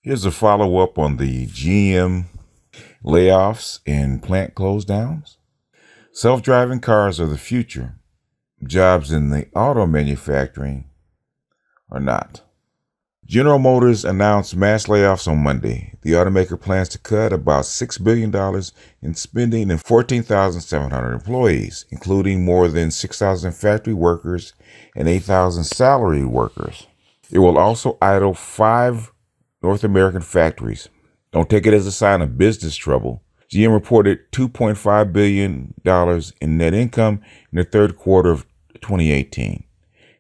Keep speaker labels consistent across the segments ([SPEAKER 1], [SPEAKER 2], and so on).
[SPEAKER 1] Here's a follow-up on the GM layoffs and plant close downs. Self-driving cars are the future. Jobs in the auto manufacturing are not. General Motors announced mass layoffs on Monday. The automaker plans to cut about $6 billion in spending and 14,700 employees, including more than 6,000 factory workers and 8,000 salaried workers. It will also idle 5 North American factories. Don't take it as a sign of business trouble. GM reported $2.5 billion in net income in the third quarter of 2018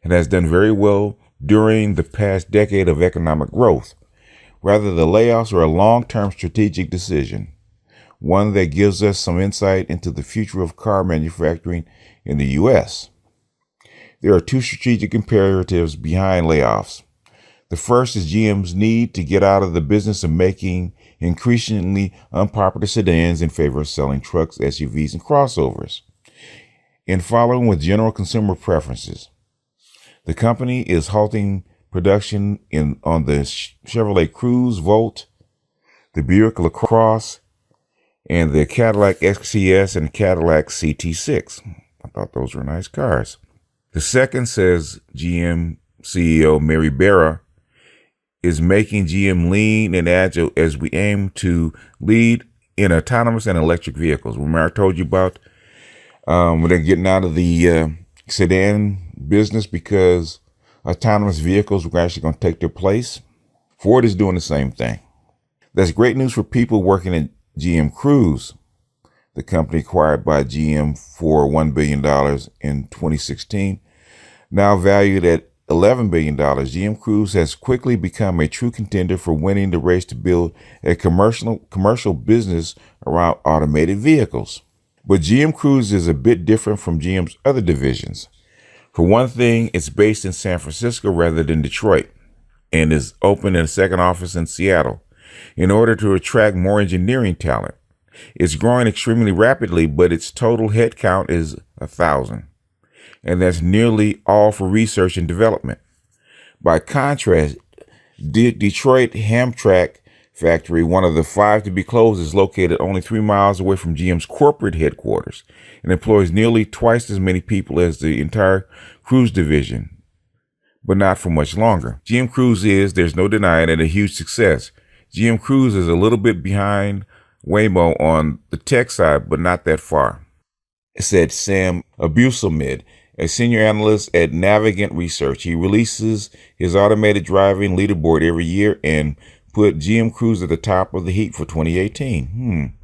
[SPEAKER 1] and has done very well during the past decade of economic growth. Rather, the layoffs are a long-term strategic decision, one that gives us some insight into the future of car manufacturing in the U.S. There are 2 strategic imperatives behind layoffs. The first is GM's need to get out of the business of making increasingly unpopular sedans in favor of selling trucks, SUVs, and crossovers. In following with general consumer preferences, the company is halting production on the Chevrolet Cruze, Volt, the Buick LaCrosse, and the Cadillac XTS and Cadillac CT6. I thought those were nice cars. The second, says GM CEO Mary Barra, is making GM lean and agile as we aim to lead in autonomous and electric vehicles. Remember I told you about when they're getting out of the sedan business because autonomous vehicles were actually going to take their place? Ford is doing the same thing. That's great news for people working at GM Cruise, the company acquired by GM for $1 billion in 2016, now valued at $11 billion. GM Cruise has quickly become a true contender for winning the race to build a commercial business around automated vehicles. But GM Cruise is a bit different from GM's other divisions. For one thing, it's based in San Francisco rather than Detroit and is open in a second office in Seattle in order to attract more engineering talent. It's growing extremely rapidly, but its total headcount is 1,000. And that's nearly all for research and development. By contrast, Detroit Hamtramck factory, one of the 5 to be closed, is located only 3 miles away from GM's corporate headquarters and employs nearly twice as many people as the entire Cruise division, but not for much longer. GM Cruise is, there's no denying it, a huge success. GM Cruise is a little bit behind Waymo on the tech side, but not that far, said Sam Abuselmid, a senior analyst at Navigant Research. He releases his automated driving leaderboard every year and put GM Cruise at the top of the heap for 2018.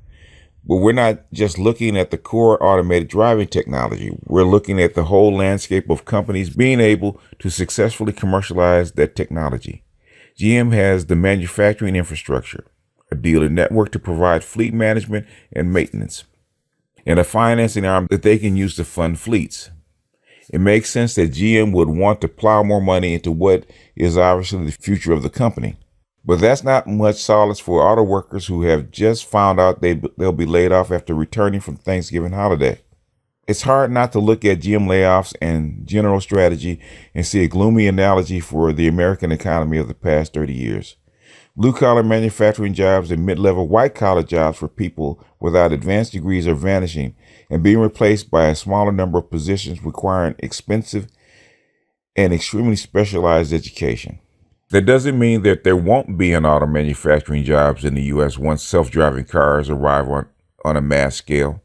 [SPEAKER 1] But we're not just looking at the core automated driving technology. We're looking at the whole landscape of companies being able to successfully commercialize that technology. GM has the manufacturing infrastructure, a dealer network to provide fleet management and maintenance, and a financing arm that they can use to fund fleets. It makes sense that GM would want to plow more money into what is obviously the future of the company. But that's not much solace for auto workers who have just found out they'll be laid off after returning from Thanksgiving holiday. It's hard not to look at GM layoffs and general strategy and see a gloomy analogy for the American economy of the past 30 years. Blue-collar manufacturing jobs and mid-level white-collar jobs for people without advanced degrees are vanishing and being replaced by a smaller number of positions requiring expensive and extremely specialized education. That doesn't mean that there won't be an auto manufacturing jobs in the U.S. once self-driving cars arrive on a mass scale.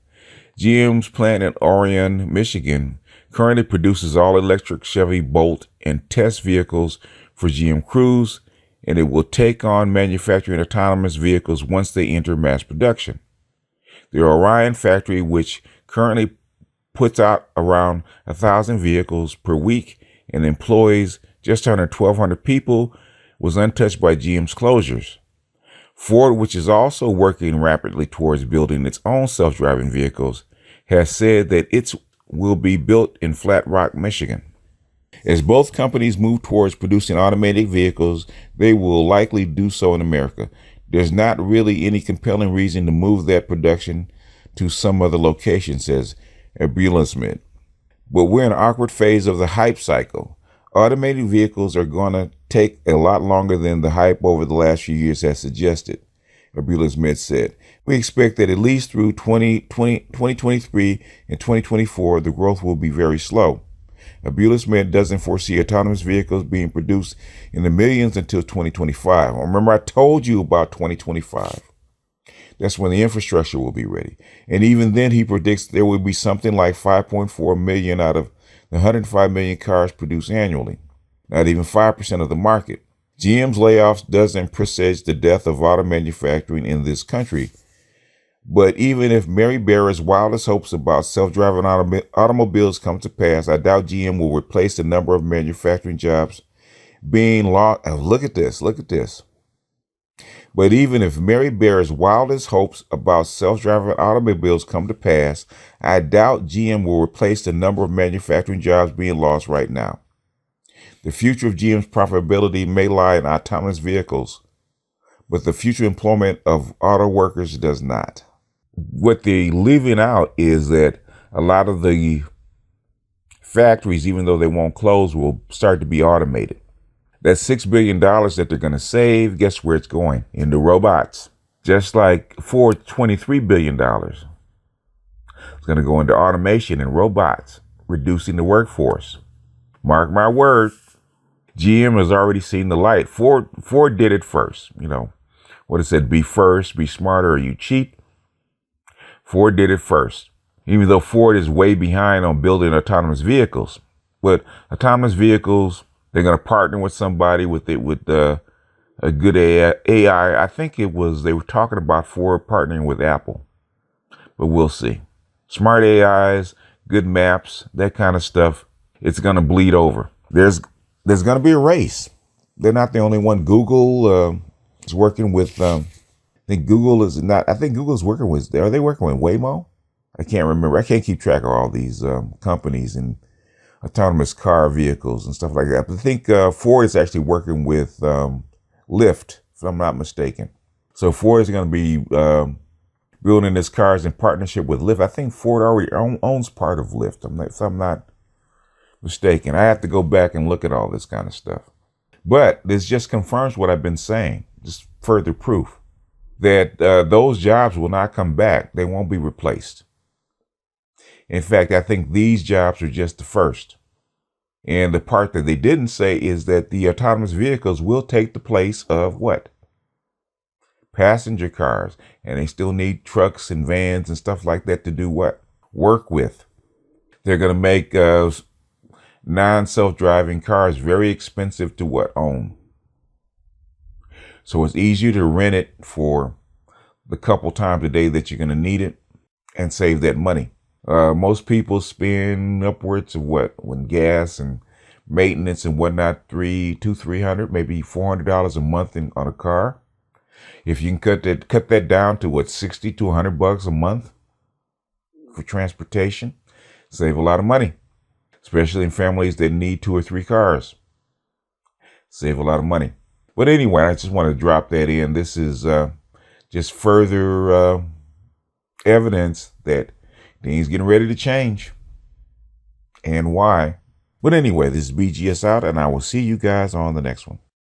[SPEAKER 1] GM's plant in Orion, Michigan, currently produces all-electric Chevy Bolt and test vehicles for GM Cruise, and it will take on manufacturing autonomous vehicles once they enter mass production. The Orion factory, which currently puts out around 1,000 vehicles per week and employs just under 1,200 people, was untouched by GM's closures. Ford, which is also working rapidly towards building its own self-driving vehicles, has said that it will be built in Flat Rock, Michigan. As both companies move towards producing automated vehicles, they will likely do so in America. There's not really any compelling reason to move that production to some other location, says Abuselmid. But we're in an awkward phase of the hype cycle. Automated vehicles are going to take a lot longer than the hype over the last few years has suggested, Abdul-Smith said. We expect that at least through 2023 and 2024, the growth will be very slow. Abdul-Smith doesn't foresee autonomous vehicles being produced in the millions until 2025. Remember, I told you about 2025. That's when the infrastructure will be ready. And even then, he predicts there will be something like 5.4 million out of the 105 million cars produced annually. Not even 5% of the market. GM's layoffs doesn't presage the death of auto manufacturing in this country. But even if Mary Barra's wildest hopes about self-driving automobiles come to pass, I doubt GM will replace the number of manufacturing jobs being lost. Look at this. But even if Mary Barra's wildest hopes about self-driving automobiles come to pass, I doubt GM will replace the number of manufacturing jobs being lost right now. The future of GM's profitability may lie in autonomous vehicles, but the future employment of auto workers does not. What they're leaving out is that a lot of the factories, even though they won't close, will start to be automated. That $6 billion that they're going to save, guess where it's going? Into robots. Just like Ford's $23 billion. It's going to go into automation and robots, reducing the workforce. Mark my word, GM has already seen the light. Ford did it first. You know, what it said, be first, be smarter, or you cheat. Ford did it first. Even though Ford is way behind on building autonomous vehicles. But autonomous vehicles, they're going to partner with somebody with a good AI. I think they were talking about Ford partnering with Apple, but we'll see. Smart AIs, good maps, that kind of stuff. It's going to bleed over. There's going to be a race. They're not the only one. Google is working with, I think Google is working with, are they working with Waymo? I can't remember. I can't keep track of all these companies and autonomous car vehicles and stuff like that. But I think Ford is actually working with Lyft, if I'm not mistaken. So Ford is going to be building these cars in partnership with Lyft. I think Ford already owns part of Lyft, if I'm not mistaken. I have to go back and look at all this kind of stuff. But this just confirms what I've been saying, just further proof that those jobs will not come back. They won't be replaced. In fact, I think these jobs are just the first. And the part that they didn't say is that the autonomous vehicles will take the place of what? Passenger cars. And they still need trucks and vans and stuff like that to do what? Work with. They're going to make non-self-driving cars very expensive to what? Own. So it's easier to rent it for the couple times a day that you're going to need it and save that money. Most people spend upwards of what, when gas and maintenance and whatnot, $300, maybe $400 a month on a car. If you can cut that down to what, $60 to $100 a month for transportation, save a lot of money, especially in families that need 2 or 3 cars. Save a lot of money. But anyway, I just want to drop that in. This is just further evidence that things getting ready to change and why. But anyway, this is BGS out, and I will see you guys on the next one.